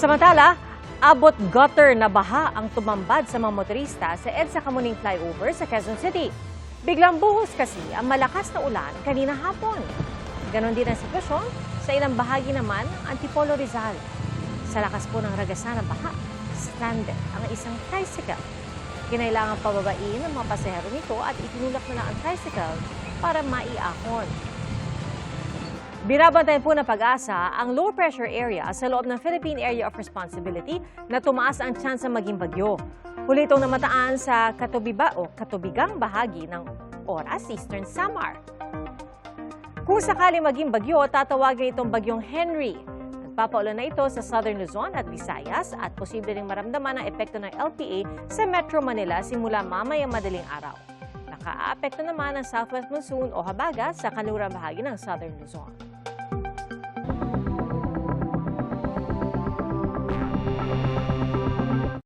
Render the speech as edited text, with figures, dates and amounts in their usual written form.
Samantala, abot gutter na baha ang tumambad sa mga motorista sa EDSA Kamuning Flyover sa Quezon City. Biglang buhos kasi ang malakas na ulan kanina hapon. Ganon din ang sitwasyon sa ilang bahagi naman ng Antipolo Rizal. Sa lakas po ng ragasan ng baha, stranded ang isang tricycle. Kinailangan pababain ng mga pasahero nito at itinulak na lang ang tricycle para maiahon. Binabantayan po ng Pag-asa ang low pressure area sa loob ng Philippine Area of Responsibility na tumaas ang tsansa maging bagyo. Huli itong namataan sa katubigang bahagi ng oras Eastern Samar. Kung sakali maging bagyo, tatawagin itong bagyong Henry. Nagpapaulan na ito sa Southern Luzon at Visayas at posible ring maramdaman ang epekto ng LPA sa Metro Manila simula mamayang madaling araw. Nakaapekto naman ang southwest monsoon o habagat sa kanlurang bahagi ng Southern Luzon.